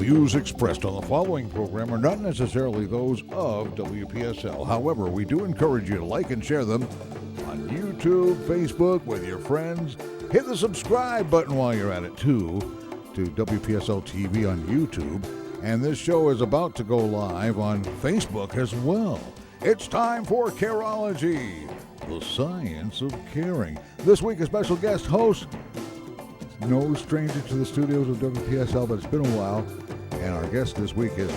views expressed on the following program are not necessarily those of WPSL. However, we do encourage you to like and share them on YouTube, Facebook, with your friends. Hit the subscribe button while you're at it, too, to WPSL TV on YouTube. And this show is about to go live on Facebook as well. It's time for CARE-OLOGY, the science of caring. This week, a special guest host, no stranger to the studios of WPSL, but it's been a while. And our guest this week is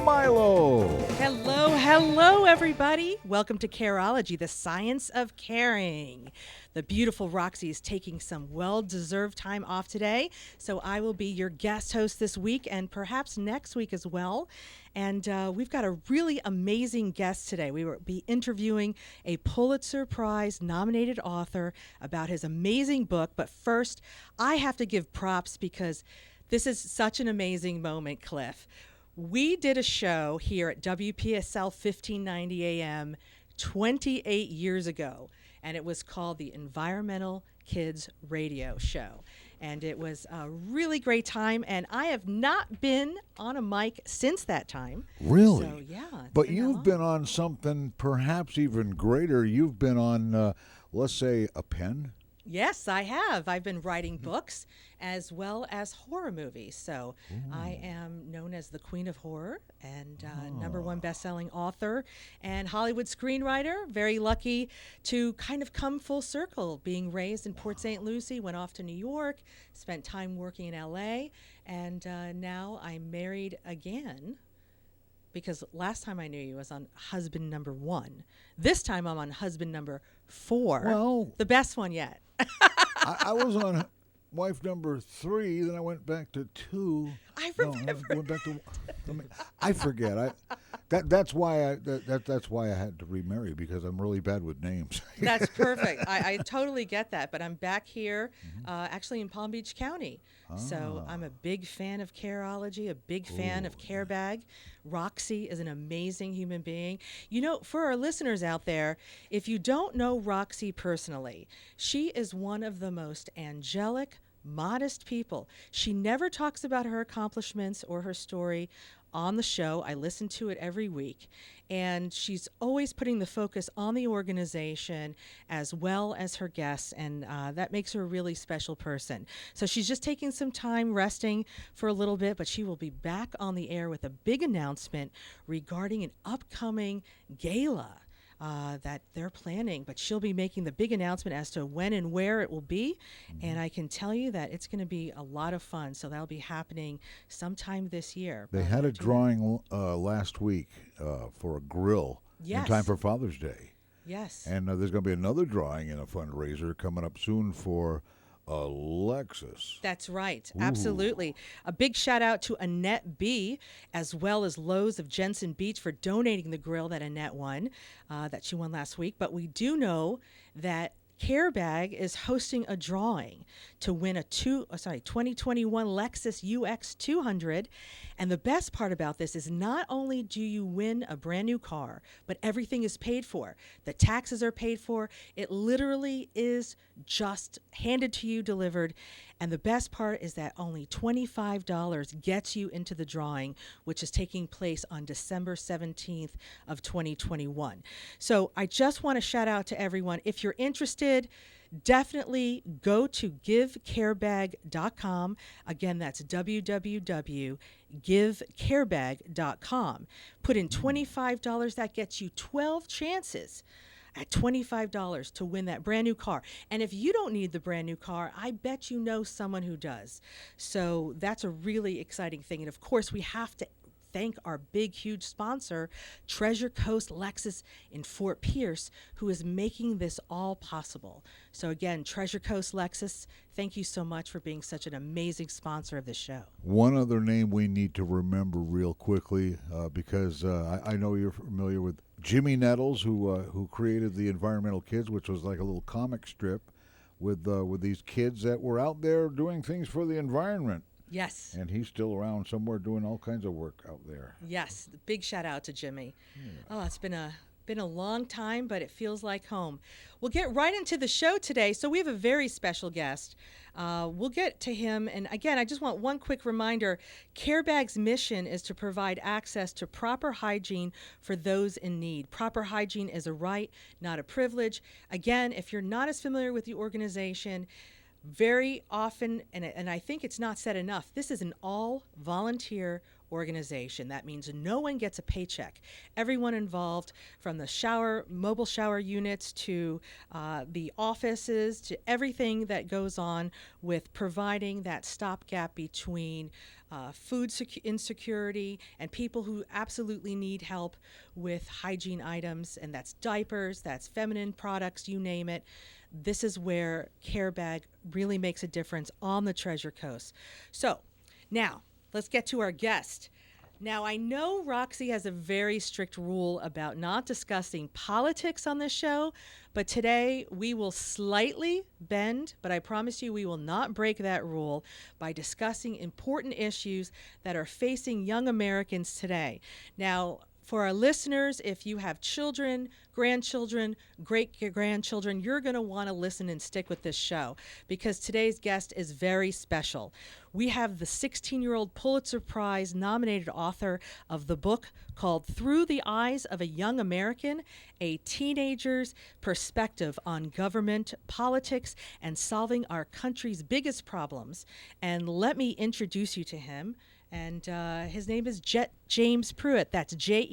Milo. Hello, everybody. Welcome to CARE-OLOGY, the science of caring. The beautiful Roxy is taking some well-deserved time off today, so I will be your guest host this week and perhaps next week as well. And we've got a really amazing guest today. We will be interviewing a Pulitzer Prize nominated author about his amazing book. But first, I have to give props because this is such an amazing moment, Cliff. We did a show here at WPSL 1590 AM 28 years ago, and it was called the Environmental Kids Radio Show. And it was a really great time, and I have not been on a mic since that time. Really? So, yeah. But you've been on something perhaps even greater. You've been on, let's say, a pen? Yes, I have. I've been writing books as well as horror movies. So I am known as the Queen of Horror and #1 best-selling author and Hollywood screenwriter. Very lucky to kind of come full circle, being raised in Port St. Lucie, went off to New York, spent time working in L.A., and now I'm married again. Because last time I knew you was on husband #1. This time I'm on husband #4. Well, the best one yet. I was on wife #3, then I went back to 2. I remember. No, I went back to. I forget. That's why I had to remarry, because I'm really bad with names. That's perfect. I totally get that. But I'm back here, actually in Palm Beach County. So I'm a big fan of CARE-OLOGY, a big fan of CareBag. Roxy is an amazing human being. You know, for our listeners out there, if you don't know Roxy personally, she is one of the most angelic, modest people. She never talks about her accomplishments or her story on the show. I listen to it every week. And she's always putting the focus on the organization as well as her guests, and that makes her a really special person. So she's just taking some time resting for a little bit, but she will be back on the air with a big announcement regarding an upcoming gala that they're planning, but she'll be making the big announcement as to when and where it will be. And I can tell you that it's going to be a lot of fun. So that'll be happening sometime this year. They had a drawing last week for a grill in time for Father's Day. Yes. And there's going to be another drawing in a fundraiser coming up soon for Lexus. That's right. Absolutely. A big shout out to Annette B, as well as Lowe's of Jensen Beach, for donating the grill that Annette won, that she won last week. But we do know that CareBag is hosting a drawing to win a 2021 Lexus UX 200. And the best part about this is not only do you win a brand new car, but everything is paid for. The taxes are paid for. It literally is just handed to you, delivered. And the best part is that only $25 gets you into the drawing, which is taking place on December 17th of 2021. So I just want to shout out to everyone. If you're interested, definitely go to givecarebag.com. Again, that's www.givecarebag.com. Put in $25. That gets you 12 chances at $25 to win that brand new car. And if you don't need the brand new car, I bet you know someone who does. So that's a really exciting thing. And of course, we have to thank our big, huge sponsor, Treasure Coast Lexus in Fort Pierce, who is making this all possible. So again, Treasure Coast Lexus, thank you so much for being such an amazing sponsor of the show. One other name we need to remember real quickly, because I know you're familiar with Jimmy Nettles, who created the Environmental Kids, which was like a little comic strip with these kids that were out there doing things for the environment. Yes. And he's still around somewhere doing all kinds of work out there. Yes. Big shout out to Jimmy. Yeah. Oh, it's been a Been a long time, but it feels like home. We'll get right into the show today. So we have a very special guest. We'll get to him. And again, I just want one quick reminder. CareBag's mission is to provide access to proper hygiene for those in need. Proper hygiene is a right, not a privilege. Again, if you're not as familiar with the organization, very often, and I think it's not said enough, this is an all-volunteer organization. That means no one gets a paycheck. Everyone involved, from the mobile shower units to the offices to everything that goes on with providing that stopgap between food insecurity and people who absolutely need help with hygiene items, and that's diapers, that's feminine products, you name it. This is where CareBag really makes a difference on the Treasure Coast. So now let's get to our guest. Now, I know Roxy has a very strict rule about not discussing politics on this show, but today we will slightly bend, but I promise you we will not break that rule by discussing important issues that are facing young Americans today. Now, for our listeners, if you have children, grandchildren, great-grandchildren, you're going to want to listen and stick with this show because today's guest is very special. We have the 16-year-old Pulitzer Prize nominated author of the book called Through the Eyes of a Young American, A Teenager's Perspective on Government, Politics, and Solving Our Country's Biggest Problems. And let me introduce you to him. And his name is Jett James Pruitt. That's Jett,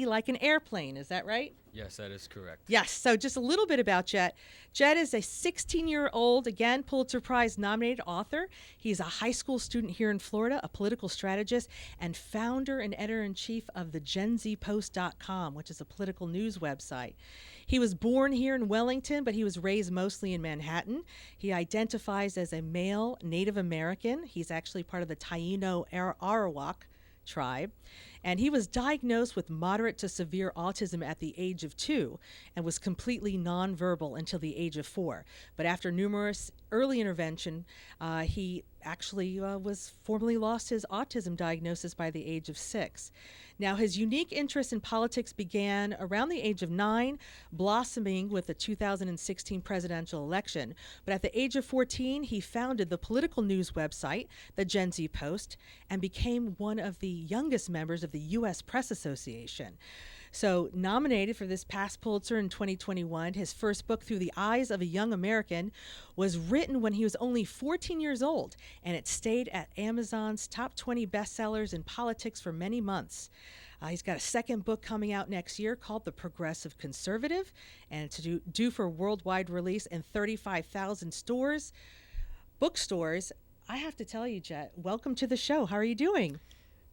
like an airplane. Is that right? Yes, that is correct. Yes. So just a little bit about Jett. Jett is a 16-year-old, again, Pulitzer Prize nominated author. He's a high school student here in Florida, a political strategist, and founder and editor-in-chief of the GenZPost.com, which is a political news website. He was born here in Wellington, but he was raised mostly in Manhattan. He identifies as a male Native American. He's actually part of the Taino Arawak tribe. And he was diagnosed with moderate to severe autism at the age of 2 and was completely nonverbal until the age of 4. But after numerous early intervention, he actually was formally lost his autism diagnosis by the age of 6. Now, his unique interest in politics began around the age of 9, blossoming with the 2016 presidential election. But at the age of 14, he founded the political news website, the Gen Z Post, and became one of the youngest members of the U.S. Press Association. So, nominated for this past Pulitzer in 2021, his first book, Through the Eyes of a Young American, was written when he was only 14 years old, and it stayed at Amazon's top 20 bestsellers in politics for many months. He's got a second book coming out next year called The Progressive Conservative, and it's due for worldwide release in 35,000 bookstores. I have to tell you, Jett, welcome to the show. How are you doing?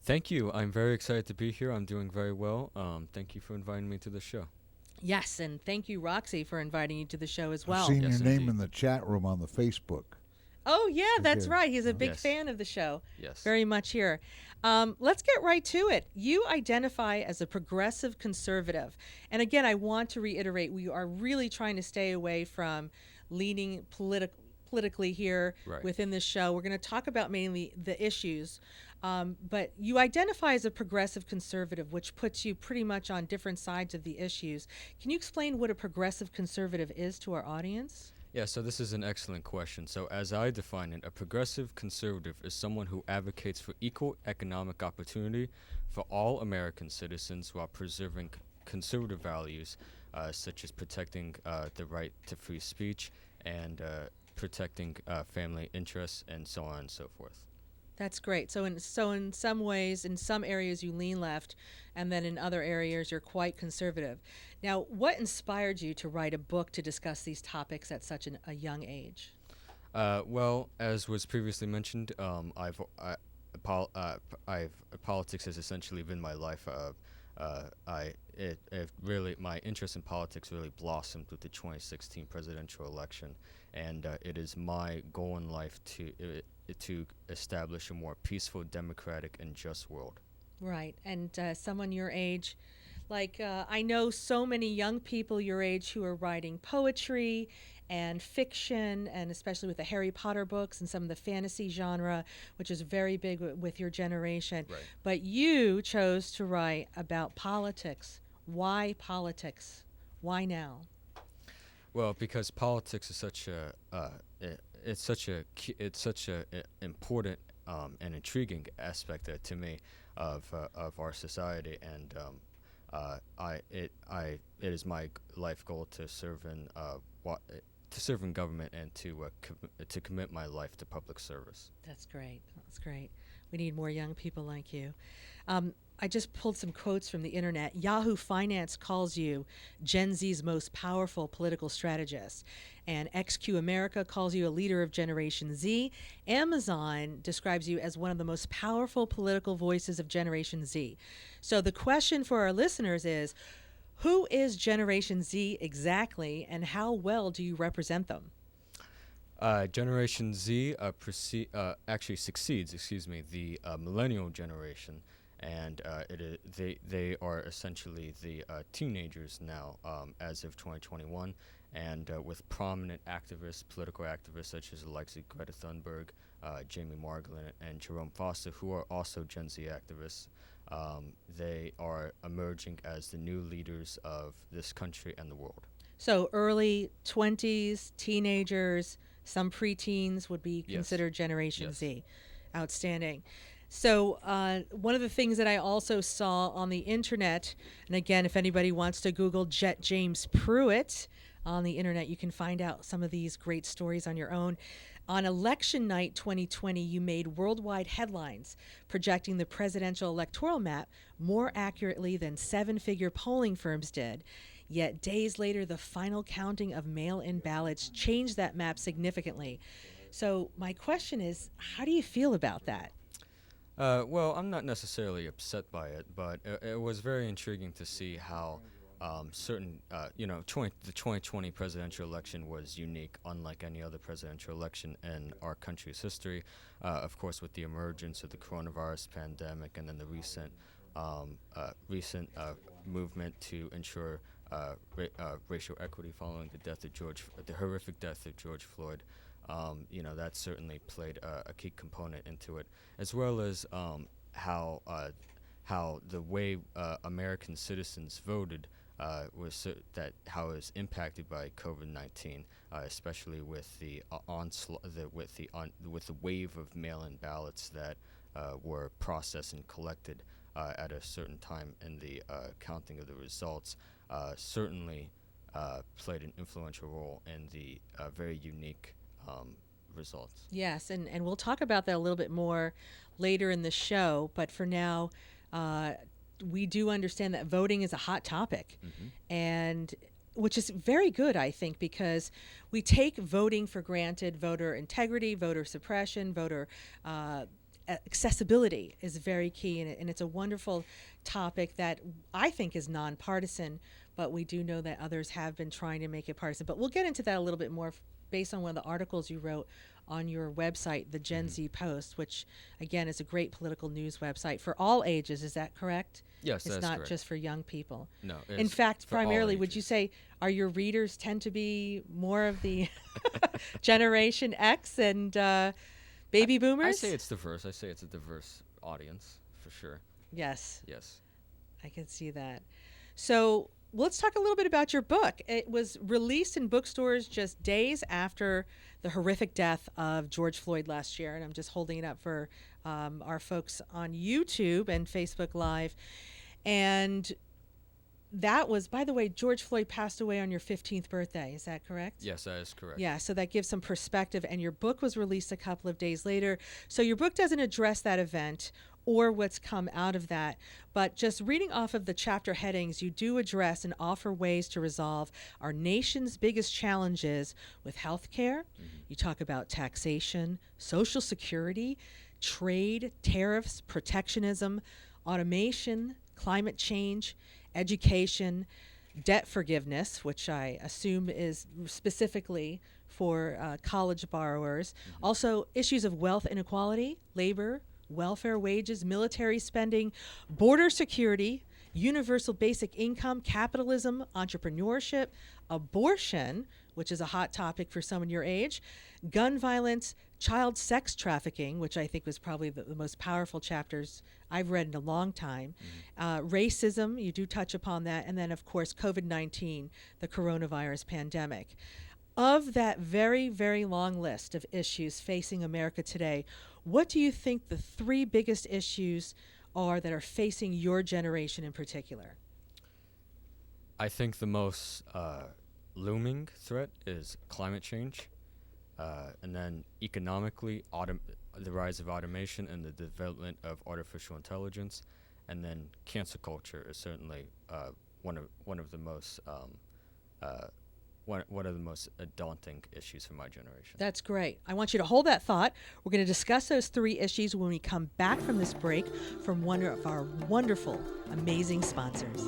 Thank you. I'm very excited to be here. I'm doing very well. Thank you for inviting me to the show. Yes, and thank you, Roxy, for inviting you to the show as well. I've seen Yes, your name indeed. in the chat room on the Facebook. Oh, yeah, that's Okay. right. He's a big Yes. fan of the show. Yes. Very much here. Let's get right to it. You identify as a progressive conservative. And again, I want to reiterate, we are really trying to stay away from leaning politically here Right. within this show. We're going to talk about mainly the issues. But you identify as a progressive conservative, which puts you pretty much on different sides of the issues. Can you explain what a progressive conservative is to our audience? Yeah, so this is an excellent question. So as I define it, a progressive conservative is someone who advocates for equal economic opportunity for all American citizens while preserving conservative values such as protecting the right to free speech and protecting family interests and so on and so forth. That's great. So in some ways, in some areas you lean left, and then in other areas you're quite conservative. Now, what inspired you to write a book to discuss these topics at such a young age? Well, as was previously mentioned, politics has essentially been my life. My interest in politics really blossomed with the 2016 presidential election, and it is my goal in life to establish a more peaceful, democratic, and just world. Right. And someone your age, I know so many young people your age who are writing poetry and fiction, and especially with the Harry Potter books and some of the fantasy genre, which is very big with your generation. Right. But you chose to write about politics. Why politics? Why now? Well, because politics is such a it's such a important and intriguing aspect to me of our society, and it is my life goal to serve in to serve in government and to commit my life to public service. That's great. That's great. We need more young people like you. I just pulled some quotes from the internet. Yahoo Finance calls you Gen Z's most powerful political strategist. And XQ America calls you a leader of Generation Z. Amazon describes you as one of the most powerful political voices of Generation Z. So the question for our listeners is, who is Generation Z exactly, and how well do you represent them? Generation Z actually succeeds, the millennial generation, and they are essentially the teenagers now as of 2021, and with prominent activists, political activists such as Alexi Greta Thunberg, Jamie Margolin, and Jerome Foster, who are also Gen Z activists. They are emerging as the new leaders of this country and the world. So early 20s, teenagers, some preteens would be Yes. considered Generation Yes. Z. Outstanding. So one of the things that I also saw on the internet, and again, if anybody wants to Google Jett James Pruitt on the internet, you can find out some of these great stories on your own. On election night 2020, you made worldwide headlines projecting the presidential electoral map more accurately than seven-figure polling firms did. Yet days later, the final counting of mail-in ballots changed that map significantly. So my question is, how do you feel about that? Well, I'm not necessarily upset by it, but it was very intriguing to see how the 2020 presidential election was unique, unlike any other presidential election in our country's history. Of course, with the emergence of the coronavirus pandemic, and then the recent movement to ensure racial equity following the horrific death of George Floyd. That certainly played a key component into it, as well as how the way American citizens voted how it was impacted by COVID-19, especially with the with the wave of mail-in ballots that were processed and collected at a certain time in the counting of the results. Certainly played an influential role in the very unique results. Yes, and we'll talk about that a little bit more later in the show, but for now, we do understand that voting is a hot topic, and which is very good, I think, because we take voting for granted. Voter integrity, voter suppression, voter accessibility is very key, and it's a wonderful topic that I think is nonpartisan, but we do know that others have been trying to make it partisan. But we'll get into that a little bit more based on one of the articles you wrote on your website, the Gen Z Post, which, again, is a great political news website for all ages. Is that correct? Yes, it's that's not correct. just for young people. No, In fact, for all primarily, would you ages. say, are your readers tend to be more of the Generation X and baby boomers? I say it's diverse. I say it's a diverse audience, for sure. Yes, Yes. I can see that. So let's talk a little bit about your book. It was released in bookstores just days after the horrific death of George Floyd last year, and I'm just holding it up for our folks on YouTube and Facebook Live. And that was, by the way, George Floyd passed away on your 15th birthday. Is that correct? Yes, that is correct. Yeah, so that gives some perspective. And your book was released a couple of days later. So your book doesn't address that event or what's come out of that. But just reading off of the chapter headings, you do address and offer ways to resolve our nation's biggest challenges with health care. You talk about taxation, Social Security, trade, tariffs, protectionism, automation, climate change, education, debt forgiveness, which I assume is specifically for college borrowers. Also, issues of wealth inequality, labor, welfare wages, military spending, border security, universal basic income, capitalism, entrepreneurship, abortion, which is a hot topic for someone your age, gun violence, child sex trafficking, which I think was probably the most powerful chapters I've read in a long time, racism, you do touch upon that, and then, of course, COVID-19, the coronavirus pandemic. Of that very, very long list of issues facing America today, what do you think the three biggest issues are that are facing your generation in particular? I think the most looming threat is climate change, and then economically, the rise of automation and the development of artificial intelligence, and then cancer culture is certainly one of the most daunting issues for my generation. That's great. I want you to hold that thought. We're going to discuss those three issues when we come back from this break from one of our wonderful, amazing sponsors.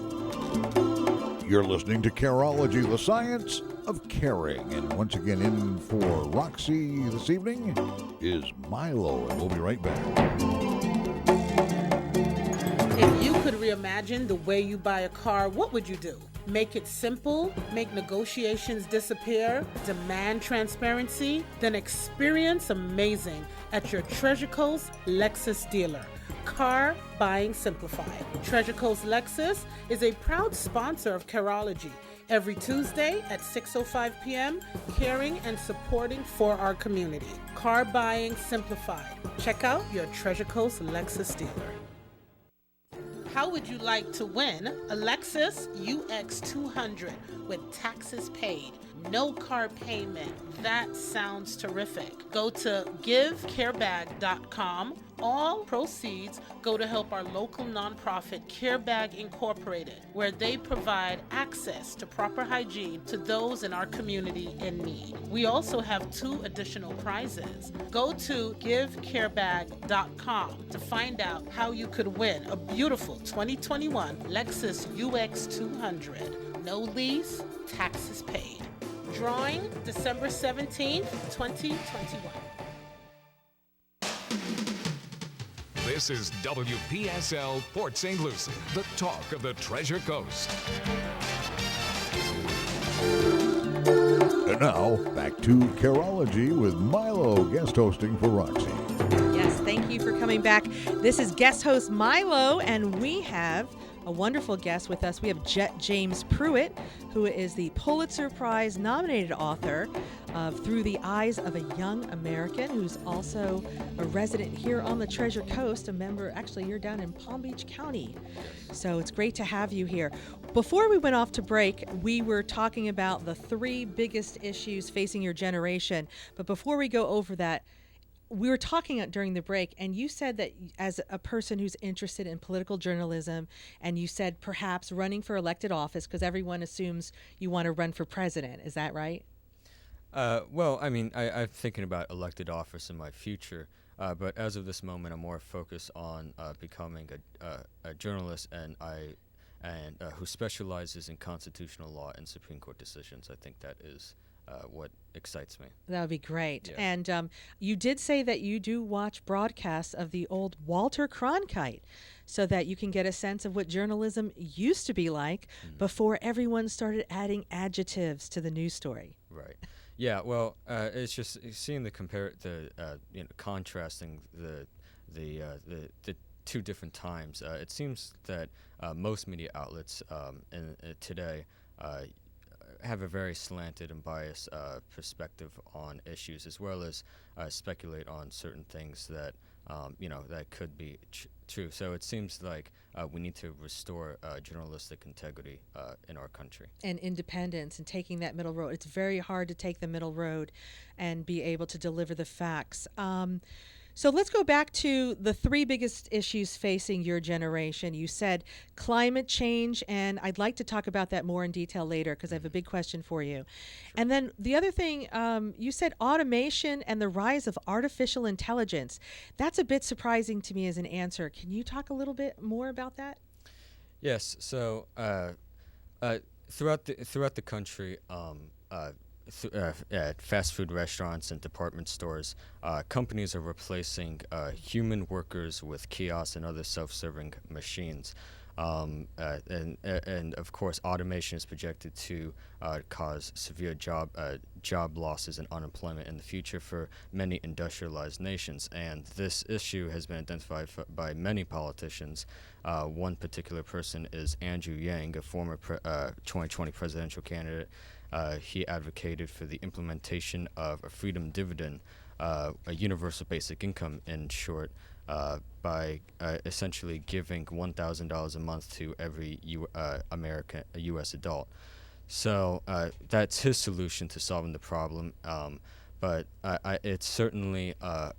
You're listening to CARE-OLOGY, the science of caring. And once again, in for Roxy this evening is Milo, and we'll be right back. If you could reimagine the way you buy a car, what would you do? Make it simple, make negotiations disappear, demand transparency, then experience amazing at your Treasure Coast Lexus dealer. Car Buying Simplified. Treasure Coast Lexus is a proud sponsor of CARE-OLOGY. Every Tuesday at 6:05 p.m., caring and supporting for our community. Car Buying Simplified. Check out your Treasure Coast Lexus dealer. How would you like to win a Lexus UX 200 with taxes paid? No car payment. That sounds terrific. Go to givecarebag.com. All proceeds go to help our local nonprofit CareBag Incorporated, where they provide access to proper hygiene to those in our community in need. We also have 2 additional prizes. Go to givecarebag.com to find out how you could win a beautiful 2021 Lexus UX 200. No lease, taxes paid. Drawing December 17th, 2021. This is WPSL Port St. Lucie, the talk of the Treasure Coast. And now, back to CARE-OLOGY with Milo guest hosting for Roxy. Yes, thank you for coming back. This is guest host Milo, and we have a wonderful guest with us. We have Jett James Pruitt, who is the Pulitzer Prize nominated author of Through the Eyes of a Young American, who's also a resident here on the Treasure Coast, a member, actually you're down in Palm Beach County. So it's great to have you here. Before we went off to break, we were talking about the 3 biggest issues facing your generation. But before we go over that, we were talking during the break, and you said that as a person who's interested in political journalism, and you said perhaps running for elected office, because everyone assumes you want to run for president. Is that right? Well, I mean, I'm thinking about elected office in my future, but as of this moment, I'm more focused on becoming a journalist, and who specializes in constitutional law and Supreme Court decisions. I think that is what excites me. That would be great. Yeah. And you did say that you do watch broadcasts of the old Walter Cronkite, so that you can get a sense of what journalism used to be like before everyone started adding adjectives to the news story. Right. Yeah. Well, it's just seeing contrasting the 2 different times. It seems that most media outlets today have a very slanted and biased perspective on issues, as well as speculate on certain things that that could be true. So it seems like we need to restore journalistic integrity in our country. And independence, and taking that middle road. It's very hard to take the middle road and be able to deliver the facts. So let's go back to the 3 biggest issues facing your generation. You said climate change, and I'd like to talk about that more in detail later because I have a big question for you. Sure. And then the other thing, you said automation and the rise of artificial intelligence. That's a bit surprising to me as an answer. Can you talk a little bit more about that? Yes. So throughout the country, at fast food restaurants and department stores, companies are replacing human workers with kiosks and other self-serving machines. And of course, automation is projected to cause severe job losses and unemployment in the future for many industrialized nations. And this issue has been identified by many politicians. One particular person is Andrew Yang, a former 2020 presidential candidate. He advocated for the implementation of a freedom dividend, a universal basic income in short, by essentially giving $1,000 a month to every U.S. adult. So that's his solution to solving the problem. But it's certainly a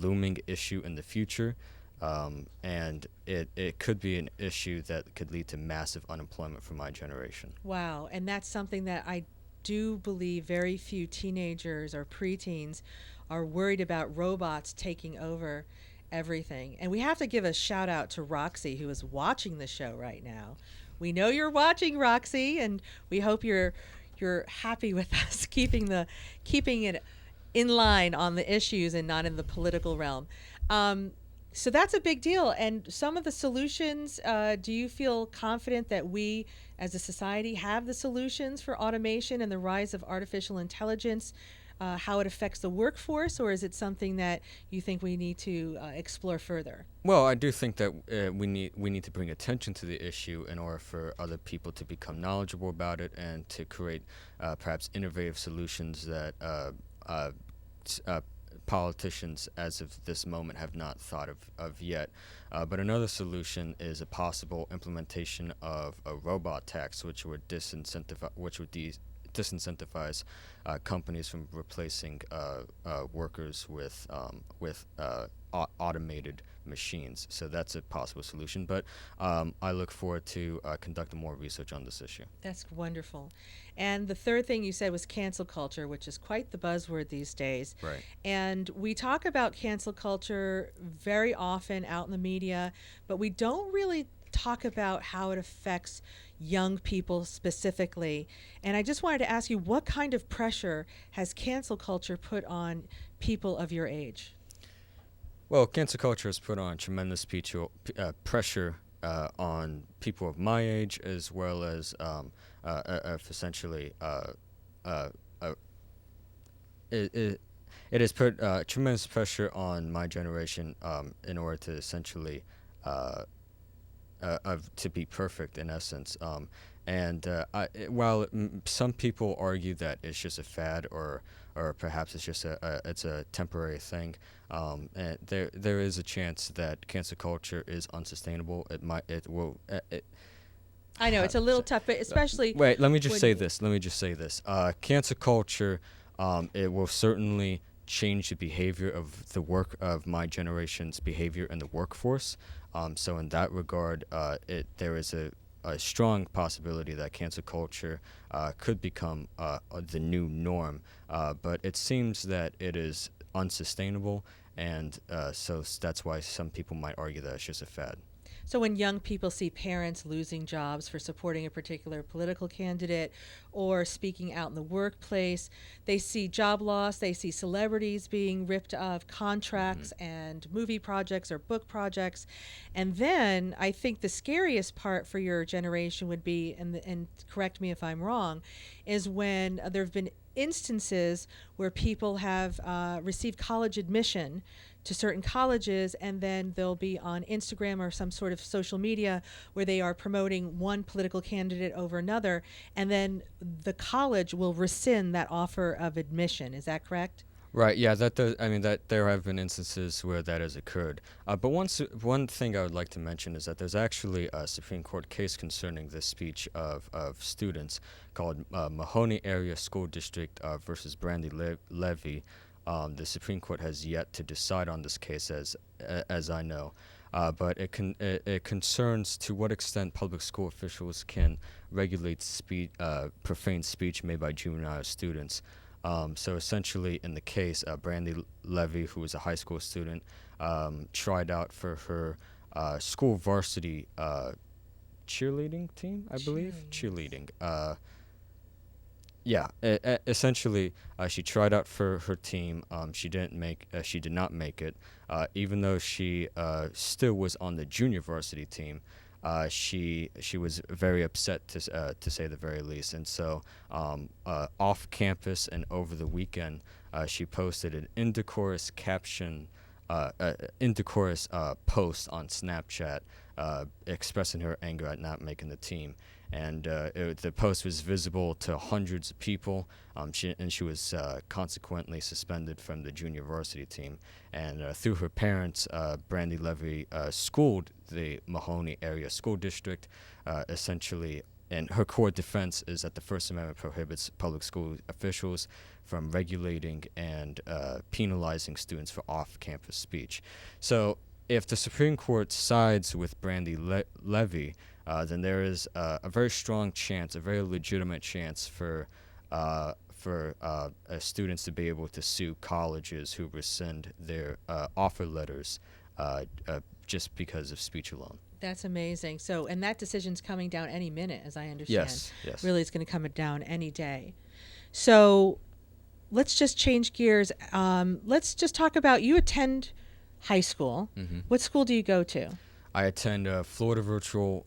looming issue in the future, and it could be an issue that could lead to massive unemployment for my generation. Wow, and that's something that I do believe very few teenagers or preteens are worried about robots taking over everything. And we have to give a shout out to Roxy, who is watching the show right now. We know you're watching, Roxy, and we hope you're happy with us keeping it in line on the issues and not in the political realm. So that's a big deal. And some of the solutions, do you feel confident that we as a society have the solutions for automation and the rise of artificial intelligence, how it affects the workforce, or is it something that you think we need to explore further? Well, I do think that we need to bring attention to the issue in order for other people to become knowledgeable about it and to create perhaps innovative solutions that politicians as of this moment have not thought of yet. But another solution is a possible implementation of a robot tax, which would disincentivize companies from replacing workers with automated machines. So that's a possible solution. But I look forward to conducting more research on this issue. That's wonderful. And the third thing you said was cancel culture, which is quite the buzzword these days. Right. And we talk about cancel culture very often out in the media, but we don't really talk about how it affects young people specifically. And I just wanted to ask you, what kind of pressure has cancel culture put on people of your age? Well, cancel culture has put on tremendous pressure on people of my age, as well as essentially it has put tremendous pressure on my generation in order to essentially to be perfect in essence. While some people argue that it's just a fad or perhaps it's just a temporary thing, and there is a chance that cancel culture is unsustainable. I know it's a little tough, but especially. Wait, let me just say this. Cancel culture, it will certainly change the behavior of my generation's behavior in the workforce. So in that regard, there is a strong possibility that cancel culture could become the new norm. But it seems that it is unsustainable, and so that's why some people might argue that it's just a fad. So when young people see parents losing jobs for supporting a particular political candidate or speaking out in the workplace, they see job loss, they see celebrities being ripped of contracts and movie projects or book projects. And then I think the scariest part for your generation would be, and correct me if I'm wrong, is when there have been instances where people have received college admission to certain colleges, and then they'll be on Instagram or some sort of social media where they are promoting one political candidate over another, and then the college will rescind that offer of admission. Is that correct? Right. Yeah. That there have been instances where that has occurred. But one thing I would like to mention is that there's actually a Supreme Court case concerning this speech of students called Mahoney Area School District versus Brandy Levy. The Supreme Court has yet to decide on this case, as I know, but it concerns to what extent public school officials can regulate profane speech made by juvenile students. So essentially, in the case, Brandy Levy, who was a high school student, tried out for her school varsity cheerleading team, I believe. Cheerleading. Essentially, she tried out for her team. She did not make it. Even though she still was on the junior varsity team, she was very upset to say the very least. And so, off campus and over the weekend, she posted an indecorous post on Snapchat, expressing her anger at not making the team. And the post was visible to hundreds of people. She was consequently suspended from the junior varsity team. And through her parents, Brandy Levy schooled the Mahoney area school district, essentially. And her core defense is that the First Amendment prohibits public school officials from regulating and penalizing students for off-campus speech. So if the Supreme Court sides with Brandy Levy, then there is a very strong chance, a very legitimate chance for students to be able to sue colleges who rescind their offer letters just because of speech alone. That's amazing. So, and that decision's coming down any minute, as I understand. Yes. Really, it's going to come down any day. So, let's just change gears. Let's just talk about, you attend high school. Mm-hmm. What school do you go to? I attend Florida Virtual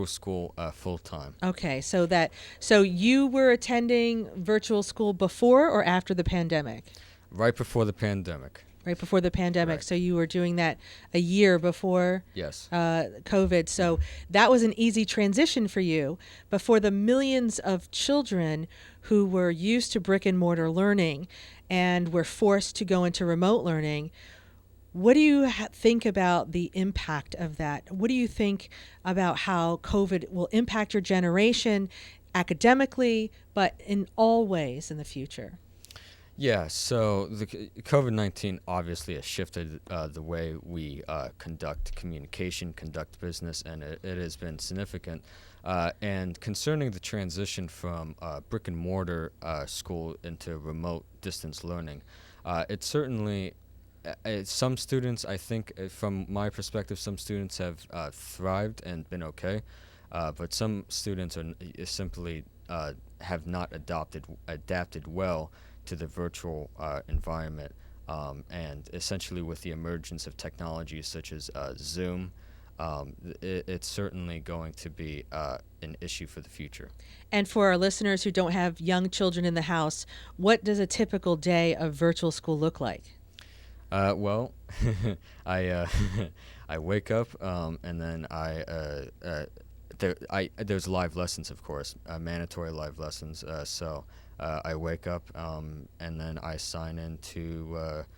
School full time. Okay, so you were attending virtual school before or after the pandemic? Right before the pandemic. Right before the pandemic. Right. So you were doing that a year before COVID. So that was an easy transition for you. But for the millions of children who were used to brick and mortar learning and were forced to go into remote learning, what do you think about the impact of that? What do you think about how COVID will impact your generation academically, but in all ways in the future? Yeah, so the COVID-19 obviously has shifted the way we conduct communication, conduct business, and it has been significant. And concerning the transition from brick and mortar school into remote distance learning, it certainly, some students, I think, from my perspective, some students have thrived and been okay, but some students are simply have not adapted well to the virtual environment, and essentially with the emergence of technologies such as Zoom, it's certainly going to be an issue for the future. And for our listeners who don't have young children in the house, what does a typical day of virtual school look like? Well, I wake up and then there's live lessons, of course, mandatory live lessons. So I wake up and then I sign in to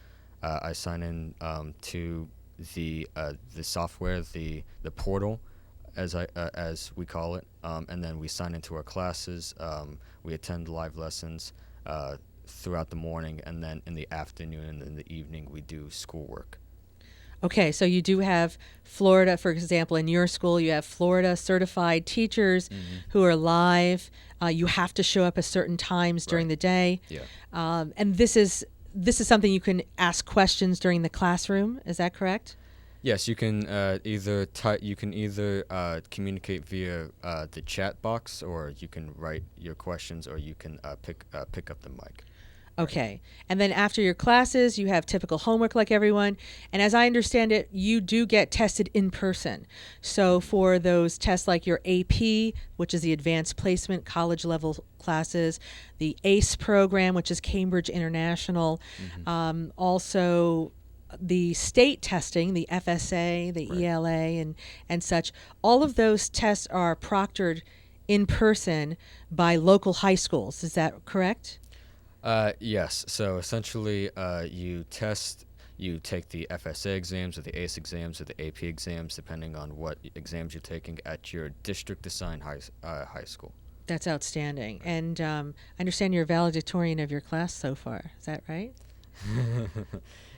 the software, the portal, as we call it, and then we sign into our classes. We attend live lessons throughout the morning, and then in the afternoon and in the evening we do schoolwork. Okay, so you do have Florida, for example, in your school, you have Florida certified teachers who are live. You have to show up at certain times during the day. Yeah. And this is something you can ask questions during the classroom. Is that correct? Yes, you can either communicate via the chat box, or you can write your questions, or you can pick up the mic. Okay. And then after your classes, you have typical homework like everyone. And as I understand it, you do get tested in person. So for those tests like your AP, which is the Advanced Placement college level classes, the ACE program, which is Cambridge International, also the state testing, the FSA, the ELA, and such, all of those tests are proctored in person by local high schools. Is that correct? Yes. So essentially, you take the FSA exams or the ACE exams or the AP exams, depending on what exams you're taking at your district-assigned high school. That's outstanding. And I understand you're a valedictorian of your class so far. Is that right?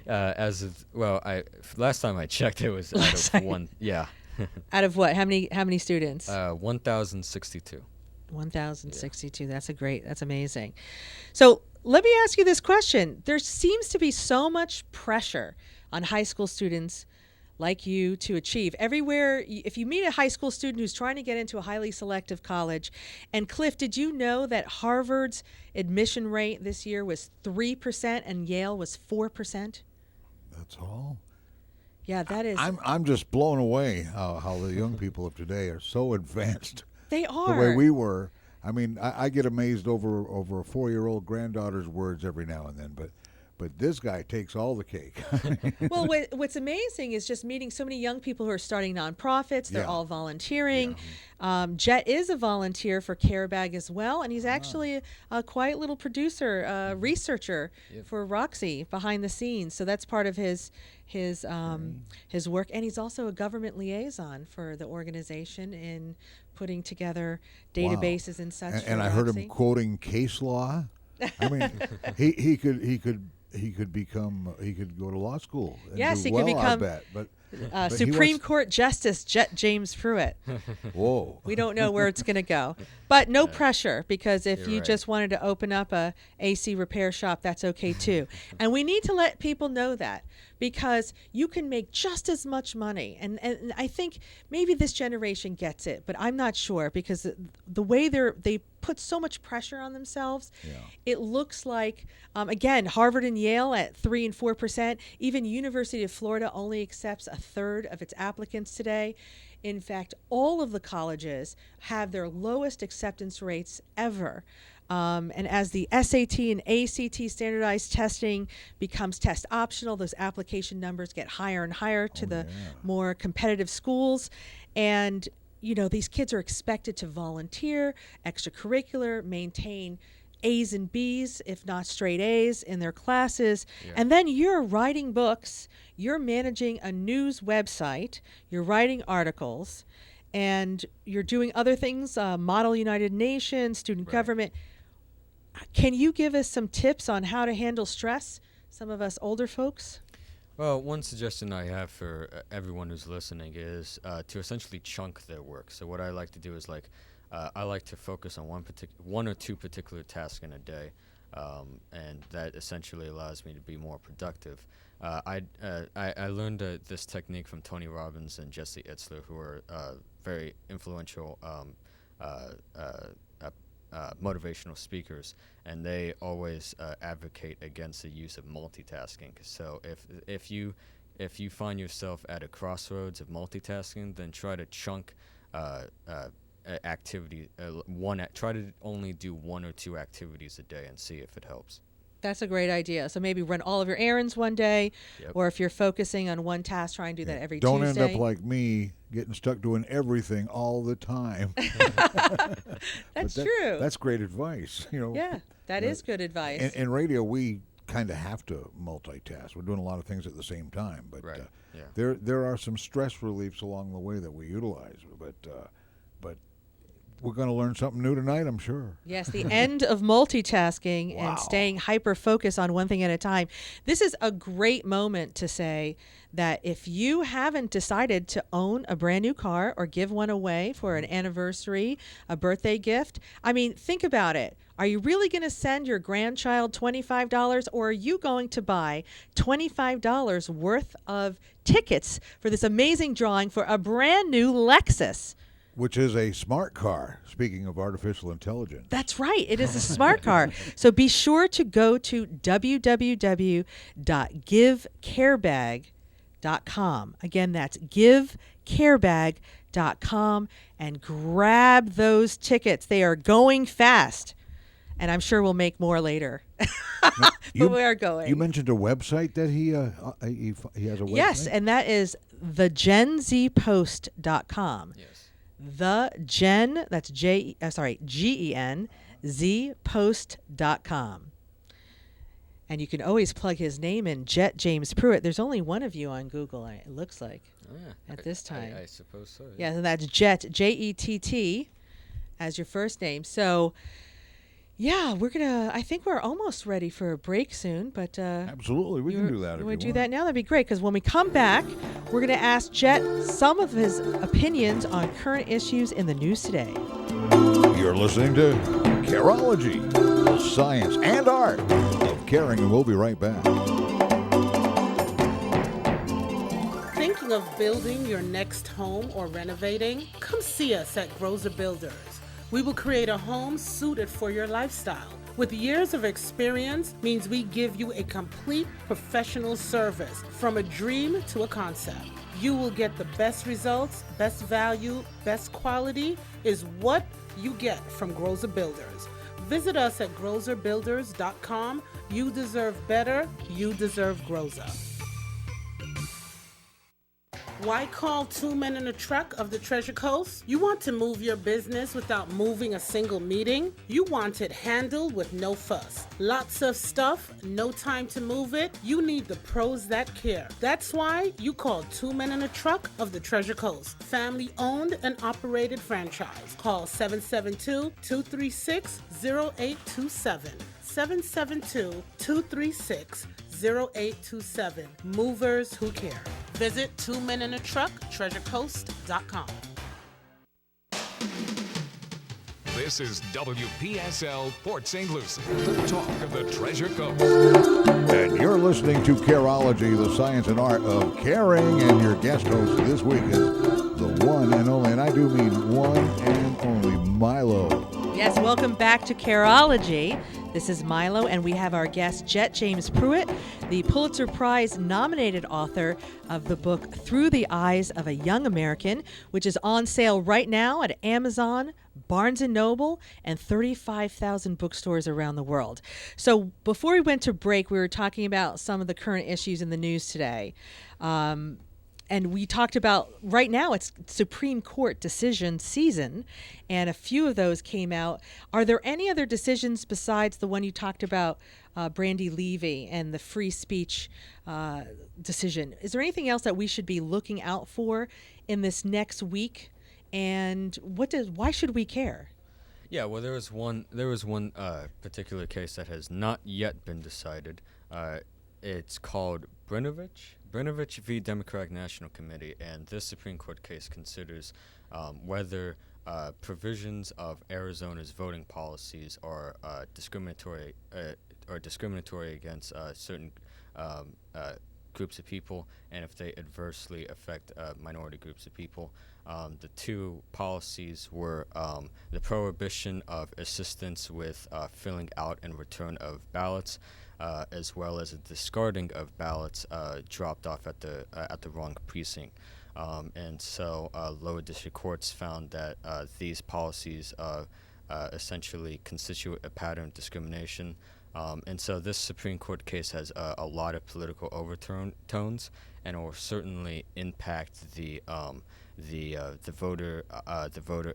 Last time I checked, it was out of one. Yeah. Out of what? How many students? 1,062. 1,062. Yeah. That's amazing. So let me ask you this question. There seems to be so much pressure on high school students like you to achieve. Everywhere, if you meet a high school student who's trying to get into a highly selective college, and Cliff, did you know that Harvard's admission rate this year was 3% and Yale was 4%? That's all? Yeah, that is. I'm just blown away how the young people of today are so advanced. They are. The way we were. I mean, I get amazed over a 4-year-old granddaughter's words every now and then, but this guy takes all the cake. Well, what's amazing is just meeting so many young people who are starting nonprofits. They're all volunteering. Jett is a volunteer for CARE-OLOGY as well, and he's actually a quiet little producer, researcher for Roxy behind the scenes. So that's part of his work, and he's also a government liaison for the organization in putting together databases and such. And I heard him quoting case law. I mean, he could go to law school. And yes, do he well, could become I bet, but Supreme Court Justice Jett James Pruitt. Whoa. We don't know where it's going to go. But no pressure, because if you just wanted to open up a AC repair shop, that's okay too. And we need to let people know that, because you can make just as much money. And I think maybe this generation gets it, but I'm not sure, because the way they put so much pressure on themselves, it looks like, again, Harvard and Yale at 3% and 4%. Even University of Florida only accepts a third of its applicants today. In fact, all of the colleges have their lowest acceptance rates ever. And as the SAT and ACT standardized testing becomes test optional, those application numbers get higher and higher to the more competitive schools. And, you know, these kids are expected to volunteer, extracurricular, maintain A's and B's, if not straight A's, in their classes. And then you're writing books, you're managing a news website, you're writing articles, and you're doing other things, Model United Nations, student government. Can you give us some tips on how to handle stress, some of us older folks? Well, one suggestion I have for everyone who's listening is to essentially chunk their work. So what I like to do is I like to focus on one or two particular tasks in a day, and that essentially allows me to be more productive. I learned this technique from Tony Robbins and Jesse Itzler, who are very influential motivational speakers, and they always advocate against the use of multitasking. So if you find yourself at a crossroads of multitasking, then try to chunk activity. Try to only do 1 or 2 activities a day and see if it helps. That's a great idea. So maybe run all of your errands one day, or if you're focusing on one task, try and do that every Tuesday. Don't end up like me, getting stuck doing everything all the time. That's true. That's great advice. You know. Yeah, that is good advice. In radio, we kind of have to multitask. We're doing a lot of things at the same time, but there are some stress reliefs along the way that we utilize. But we're going to learn something new tonight, I'm sure. Yes, the end of multitasking and staying hyper-focused on one thing at a time. This is a great moment to say that if you haven't decided to own a brand new car or give one away for an anniversary, a birthday gift, I mean, think about it. Are you really going to send your grandchild $25, or are you going to buy $25 worth of tickets for this amazing drawing for a brand new Lexus? Which is a smart car, speaking of artificial intelligence. That's right. It is a smart car. So be sure to go to www.givecarebag.com. Again, that's givecarebag.com, and grab those tickets. They are going fast, and I'm sure we'll make more later. But we are going. You mentioned a website that he has a website? Yes, and that is thegenzpost.com. Yes. That's GEN, zpost.com. And you can always plug his name in, Jett James Pruitt. There's only one of you on Google, it looks like, at this time. I suppose so. Yeah, so that's Jett, Jett, as your first name. So, yeah, I think we're almost ready for a break soon, but absolutely, we can do that. You want to do that now? That'd be great, because when we come back, we're going to ask Jett some of his opinions on current issues in the news today. You're listening to CARE-OLOGY, the science and art of caring, and we'll be right back. Think Thinking of building your next home or renovating? Come see us at Grozer Builders. We will create a home suited for your lifestyle. With years of experience means we give you a complete professional service from a dream to a concept. You will get the best results, best value, best quality is what you get from Grozer Builders. Visit us at grozerbuilders.com. You deserve better. You deserve Grozer. Why call Two Men in a Truck of the Treasure Coast? You want to move your business without moving a single meeting? You want it handled with no fuss. Lots of stuff, no time to move it? You need the pros that care. That's why you call Two Men in a Truck of the Treasure Coast. Family owned and operated franchise. Call 772-236-0827. 772-236-0827. Movers who care. Visit Two Men in a Truck, treasurecoast.com. This is WPSL Port St. Lucie, the talk of the Treasure Coast. And you're listening to CARE-OLOGY, the science and art of caring, and your guest host this week is the one and only, and I do mean one and only, Milo. Yes, welcome back to CARE-OLOGY. This is Milo, and we have our guest, Jett James Pruitt, the Pulitzer Prize nominated author of the book Through the Eyes of a Young American, which is on sale right now at Amazon, Barnes & Noble, and 35,000 bookstores around the world. So before we went to break, we were talking about some of the current issues in the news today. And we talked about, right now, it's Supreme Court decision season, and a few of those came out. Are there any other decisions besides the one you talked about, Brandy Levy, and the free speech decision? Is there anything else that we should be looking out for in this next week? And why should we care? Yeah, well, there was one particular case that has not yet been decided. It's called Brnovich v. Democratic National Committee, and this Supreme Court case considers whether provisions of Arizona's voting policies are discriminatory against certain groups of people, and if they adversely affect minority groups of people. The two policies were the prohibition of assistance with filling out and return of ballots, as well as a discarding of ballots dropped off at the wrong precinct. And so lower district courts found that these policies essentially constitute a pattern of discrimination. And so this Supreme Court case has a lot of political overtones, and it will certainly impact the voter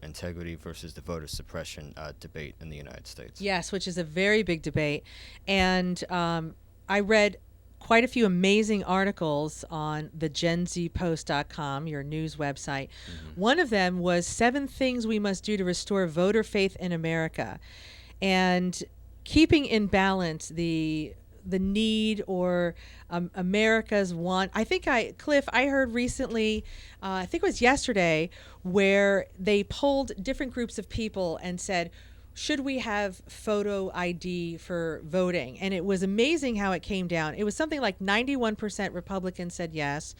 integrity versus the voter suppression debate in the United States. Yes, which is a very big debate. And I read quite a few amazing articles on the GenZPost.com, your news website. Mm-hmm. One of them was 7 things we must do to restore voter faith in America. And keeping in balance the need or America's want. I think Cliff, I heard recently, I think it was yesterday, where they polled different groups of people and said, should we have photo ID for voting? And it was amazing how it came down. It was something like 91% Republicans said yes.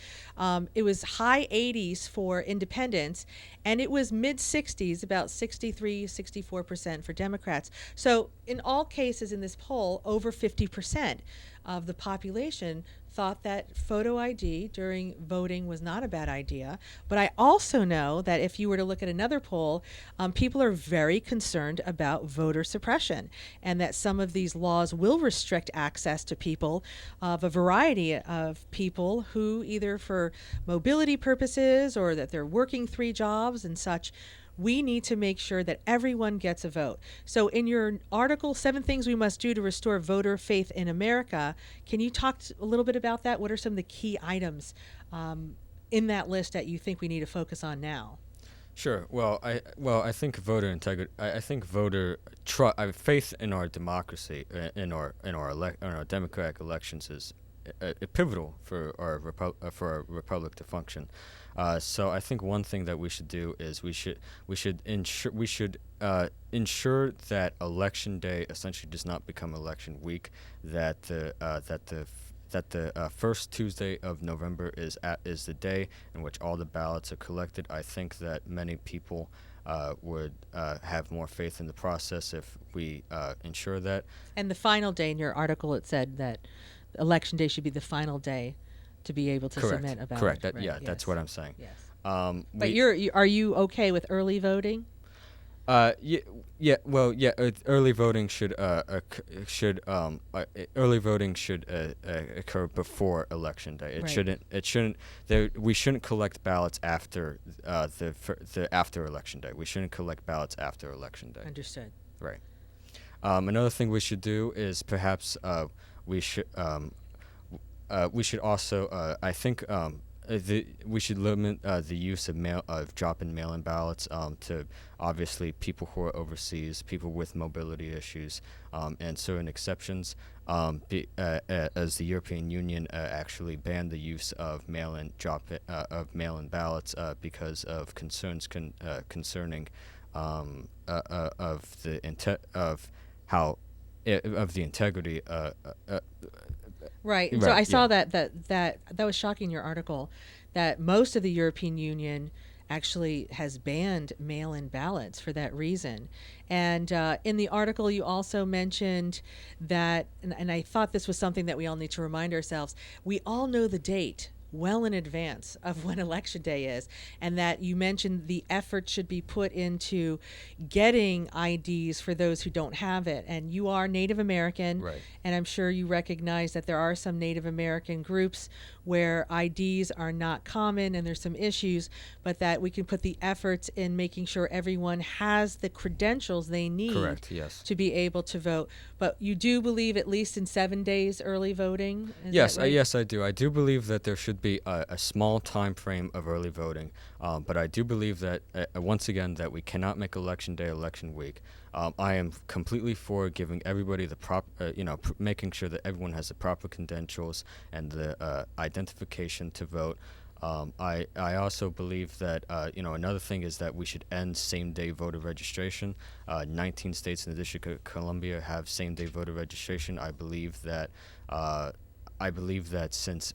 It was high 80s for independents, and it was mid 60s, about 63, 64% for Democrats. So in all cases in this poll, over 50% of the population thought that photo ID during voting was not a bad idea. But I also know that if you were to look at another poll, people are very concerned about voter suppression, and that some of these laws will restrict access to people of a variety of people who, either for mobility purposes or that they're working 3 jobs and such. We need to make sure that everyone gets a vote. So in your article, 7 things we must do to restore voter faith in America, can you talk a little bit about that? What are some of the key items in that list that you think we need to focus on now? Sure. Well, I think voter integrity. I think faith in our democracy, in our democratic elections is pivotal for our republic to function. So I think one thing that we should do is we should ensure that election day essentially does not become election week. That that the first Tuesday of November is the day in which all the ballots are collected. I think that many people would have more faith in the process if we ensure that. And the final day in your article, it said that Election Day should be the final day to be able to submit a ballot. Correct. Right, Yeah, that's what I'm saying. Yes. But are you okay with early voting? Early voting should occur before Election Day. It shouldn't. We shouldn't collect ballots after after Election Day. We shouldn't collect ballots after Election Day. Understood. Right. Another thing we should do is perhaps we should also I think. We should limit the use of drop-in mail-in ballots to obviously people who are overseas, people with mobility issues, and certain exceptions. As the European Union actually banned the use of mail-in ballots because of concerns concerning of the integrity. Right. And so I saw that was shocking in your article, that most of the European Union actually has banned mail-in ballots for that reason. And in the article, you also mentioned that, and I thought this was something that we all need to remind ourselves, we all know the date well in advance of when Election Day is, and that you mentioned the effort should be put into getting IDs for those who don't have it. And you are Native American, right, and I'm sure you recognize that there are some Native American groups where IDs are not common and there's some issues, but that we can put the efforts in making sure everyone has the credentials they need. Correct, yes, to be able to vote. But you do believe at least in 7 days early voting? Yes, yes, I do. I do believe that there should be a small time frame of early voting, but I do believe that once again that we cannot make Election Day election week. I am completely for giving everybody the making sure that everyone has the proper credentials and the identification to vote. I also believe that another thing is that we should end same-day voter registration. 19 states in the District of Columbia have same-day voter registration. I believe that since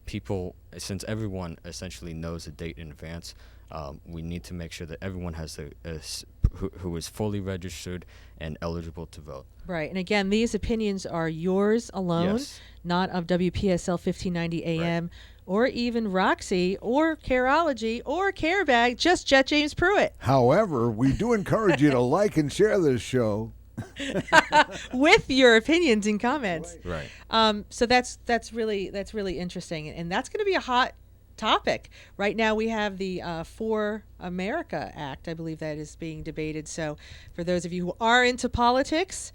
everyone essentially knows the date in advance, we need to make sure that everyone has who is fully registered and eligible to vote. Right, and again, these opinions are yours alone, yes, not of WPSL 1590 AM, right, or even Roxy, or CARE-OLOGY, or CareBag, just Jett James Pruitt. However, we do encourage you to like and share this show with your opinions and comments. Right. So that's really interesting, and that's going to be a hot topic. Right now we have the For America Act, I believe, that is being debated. So for those of you who are into politics,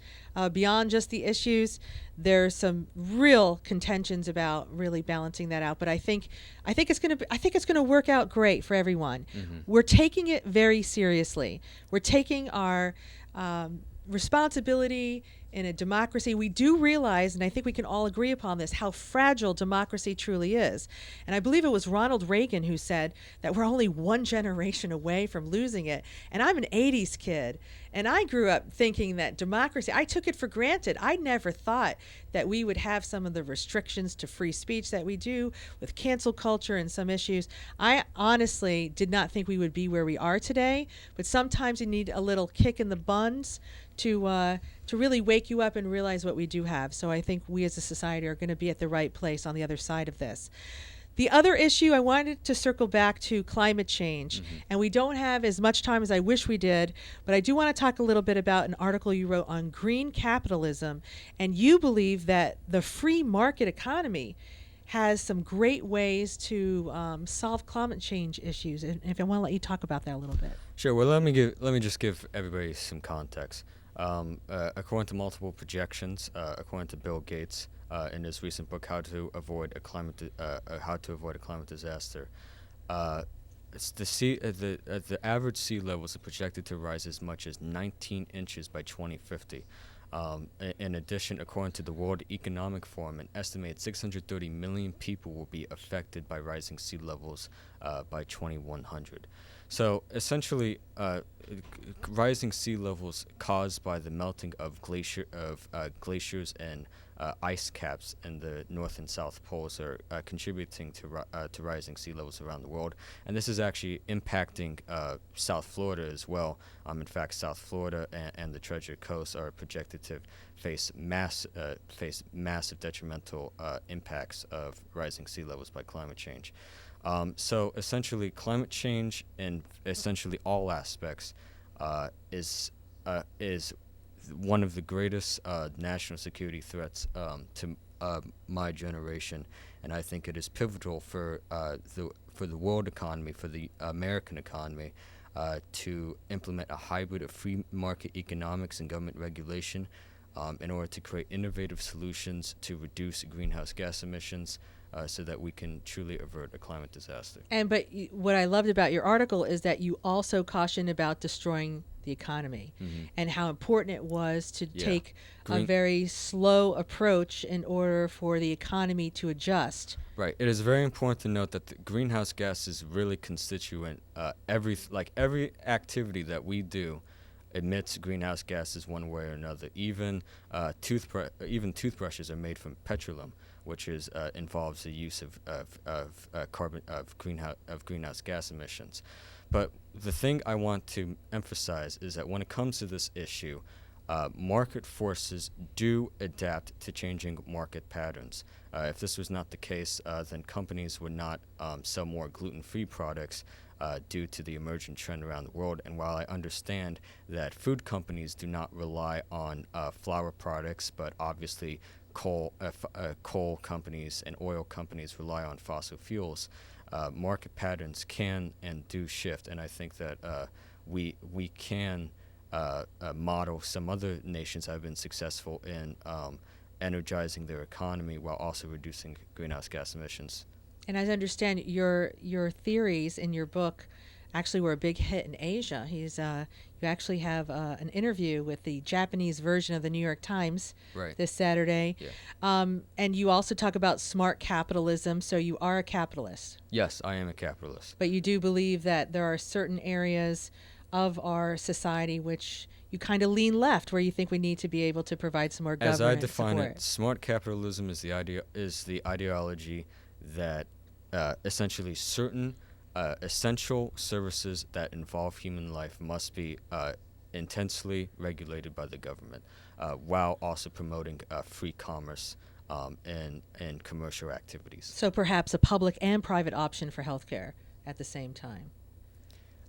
beyond just the issues, there's some real contentions about really balancing that out. But I think it's going to work out great for everyone. Mm-hmm. We're taking it very seriously. We're taking our responsibility in a democracy. We do realize, and I think we can all agree upon this, how fragile democracy truly is. And I believe it was Ronald Reagan who said that we're only one generation away from losing it. And I'm an 80s kid, and I grew up thinking that democracy, I took it for granted. I never thought that we would have some of the restrictions to free speech that we do with cancel culture and some issues. I honestly did not think we would be where we are today, but sometimes you need a little kick in the buns to really wake you up and realize what we do have. So I think we as a society are going to be at the right place on the other side of this. The other issue, I wanted to circle back to climate change. Mm-hmm. And we don't have as much time as I wish we did, but I do want to talk a little bit about an article you wrote on green capitalism. And you believe that the free market economy has some great ways to solve climate change issues. And if I want to let you talk about that a little bit. Sure. Well, let me just give everybody some context. According to multiple projections, according to Bill Gates in his recent book, How to Avoid a Climate Disaster, the average sea levels are projected to rise as much as 19 inches by 2050. In addition, according to the World Economic Forum, an estimated 630 million people will be affected by rising sea levels by 2100. So essentially, rising sea levels caused by the melting of glaciers and ice caps in the North and South Poles are contributing to rising sea levels around the world, and this is actually impacting South Florida as well. In fact, South Florida and the Treasure Coast are projected to face massive detrimental impacts of rising sea levels by climate change. So essentially, climate change in essentially all aspects is one of the greatest national security threats to my generation, and I think it is pivotal for the world economy, for the American economy, to implement a hybrid of free market economics and government regulation in order to create innovative solutions to reduce greenhouse gas emissions, so that we can truly avert a climate disaster. But what I loved about your article is that you also cautioned about destroying the economy, and how important it was to take a very slow approach in order for the economy to adjust. Right. It is very important to note that the greenhouse gases really constituent every activity that we do emits greenhouse gases one way or another. Even toothbrushes are made from petroleum, which involves the use of greenhouse gas emissions. But the thing I want to emphasize is that when it comes to this issue, market forces do adapt to changing market patterns. If this was not the case, then companies would not sell more gluten-free products due to the emergent trend around the world. And while I understand that food companies do not rely on flour products, but obviously coal companies and oil companies rely on fossil fuels, market patterns can and do shift. And I think that we can model some other nations that have been successful in energizing their economy while also reducing greenhouse gas emissions. And as I understand, your theories in your book actually were a big hit in Asia. You actually have an interview with the Japanese version of the New York Times this Saturday. Yeah. And you also talk about smart capitalism, so you are a capitalist. Yes, I am a capitalist. But you do believe that there are certain areas of our society which you kind of lean left, where you think we need to be able to provide some more government support. As I define it, smart capitalism is the ideology that essentially certain essential services that involve human life must be intensely regulated by the government, while also promoting free commerce and commercial activities. So perhaps a public and private option for healthcare at the same time.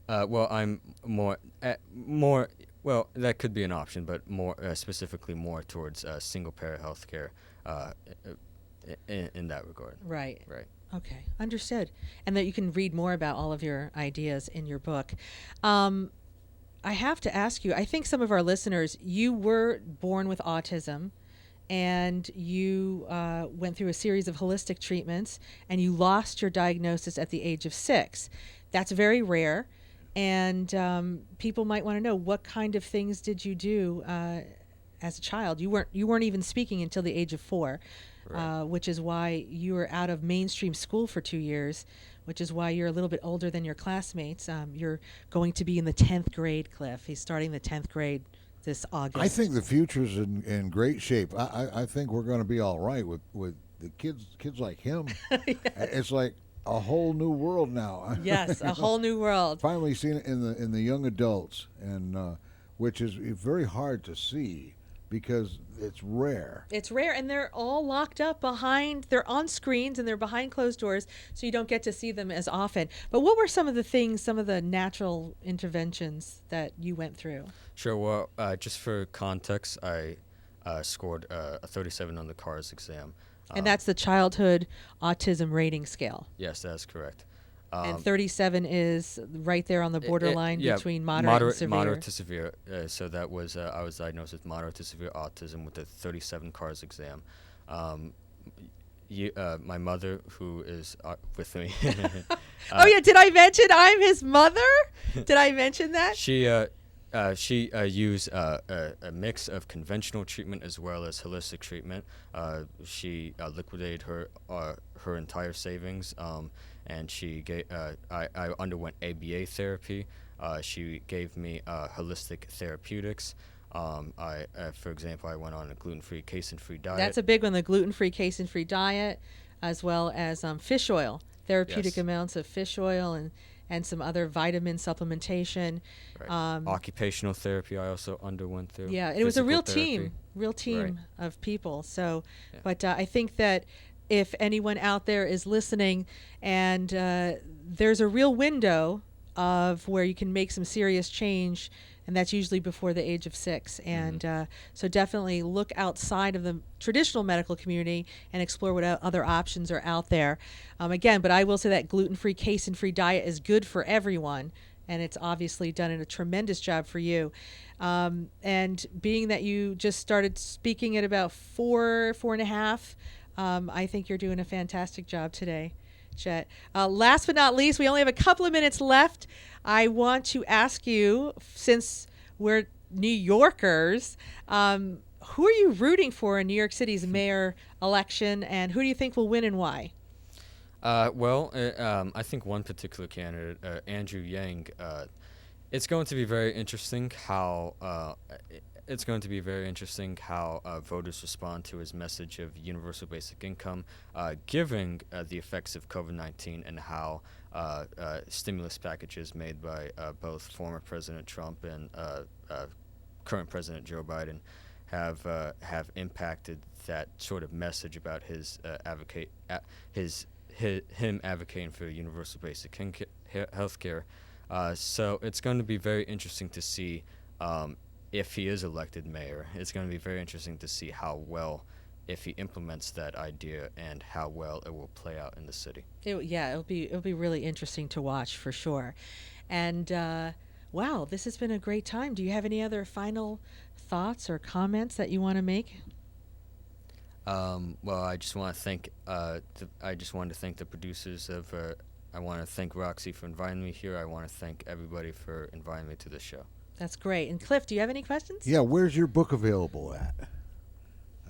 Well, I'm more. Well, that could be an option, but more specifically more towards single-payer healthcare in that regard. Right. Right. Okay, understood. And that you can read more about all of your ideas in your book. I have to ask you, I think some of our listeners, you were born with autism, and you went through a series of holistic treatments, and you lost your diagnosis at the age of 6. That's very rare, and people might want to know, what kind of things did you do as a child? You weren't even speaking until the age of 4. Right. Which is why you were out of mainstream school for 2 years, which is why you're a little bit older than your classmates. You're going to be in the 10th grade, Cliff. He's starting the 10th grade this August. I think the future's in great shape. I think we're going to be all right with the kids like him. Yes. It's like a whole new world now. Yes, a whole new world. Finally seen it in the young adults, and which is very hard to see, because it's rare. It's rare, and they're all locked up they're on screens and they're behind closed doors, so you don't get to see them as often. But what were some of the natural interventions that you went through? Sure. Well, just for context, I scored a 37 on the CARES exam. And that's the childhood autism rating scale. Yes, that's correct. And 37 is right there on the borderline between moderate and severe. Moderate to severe. So that was I was diagnosed with moderate to severe autism with a 37 CARES exam. My mother, who is with me. Oh yeah, did I mention I'm his mother? Did I mention that? She She used a mix of conventional treatment as well as holistic treatment. She liquidated her entire savings, and she I underwent ABA therapy. She gave me holistic therapeutics. For example, I went on a gluten-free, casein-free diet. That's a big one, the gluten-free, casein-free diet, as well as fish oil, therapeutic amounts of fish oil and some other vitamin supplementation. Right. Occupational therapy I also underwent through. Yeah, it was a real therapy. team Right. of people. So, Yeah. but I think that if anyone out there is listening and there's a real window of where you can make some serious change, and that's usually before the age of 6. And so definitely look outside of the traditional medical community and explore what other options are out there. Again, but I will say that gluten-free, casein-free diet is good for everyone, and it's obviously done a tremendous job for you. And being that you just started speaking at about 4.5, I think you're doing a fantastic job today, Jett. Last but not least, we only have a couple of minutes left. I want to ask you, since we're New Yorkers, who are you rooting for in New York City's mayor election, and who do you think will win and why? I think one particular candidate, Andrew Yang, it's going to be very interesting how voters respond to his message of universal basic income, given the effects of COVID-19 and how stimulus packages made by both former President Trump and current President Joe Biden have impacted that sort of message about him advocating for universal basic health care. So it's going to be very interesting to see if he is elected mayor. It's going to be very interesting to see how well, if he implements that idea, and how well it will play out in the city. It'll be really interesting to watch for sure. And wow, this has been a great time. Do you have any other final thoughts or comments that you want to make? Well, I just want to thank. I just wanted to thank the producers of. I want to thank Roxy for inviting me here. I want to thank everybody for inviting me to the show. That's great. And Cliff, do you have any questions? Yeah, where's your book available at?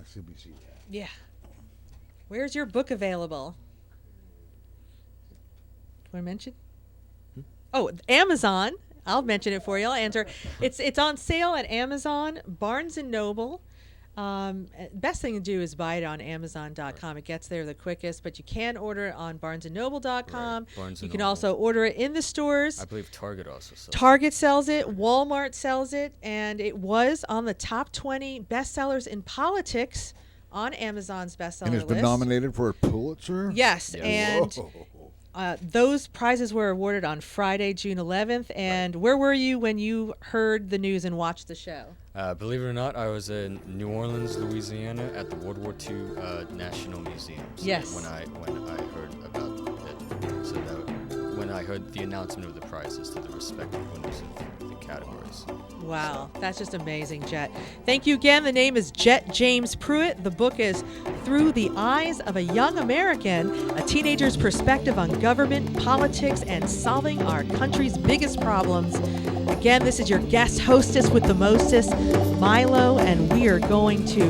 CBC. Yeah. Where's your book available? Do I mention? Oh, Amazon. I'll mention it for you. I'll answer. It's on sale at Amazon, Barnes & Noble. Best thing to do is buy it on Amazon.com. It gets there the quickest, but you can order it on BarnesandNoble.com. Right. You can also order it in the stores. I believe Target also sells it. Target sells it. Walmart sells it. And it was on the top 20 bestsellers in politics on Amazon's bestseller And it's been list. nominated for a Pulitzer? Yes. Yes. And those prizes were awarded on Friday, June 11th. And where were you when you heard the news and watched the show? Believe it or not, I was in New Orleans, Louisiana, at the World War II National Museum. So Yes. When I heard about it, so that when I heard the announcement of the prizes to the respective winners of the categories. Wow, that's just amazing, Jett. Thank you again. The name is Jett James Pruitt. The book is Through the Eyes of a Young American, a teenager's perspective on government, politics, and solving our country's biggest problems. Again, this is your guest hostess with the mostest, Milo, and we are going to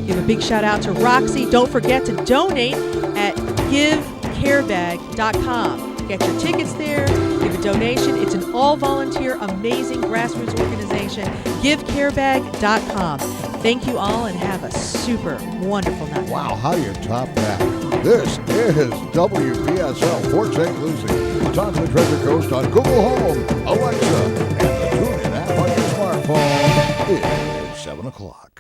give a big shout out to Roxy. Don't forget to donate at givecarebag.com. Get your tickets there, give a donation. It's an all-volunteer, amazing grassroots organization, givecarebag.com. Thank you all and have a super wonderful night. Wow, how do you top that? This is WPSL Fort St. Lucie. It's on the Treasure Coast on Google Home, Alexa, and the TuneIn app on your smartphone. It's 7 o'clock.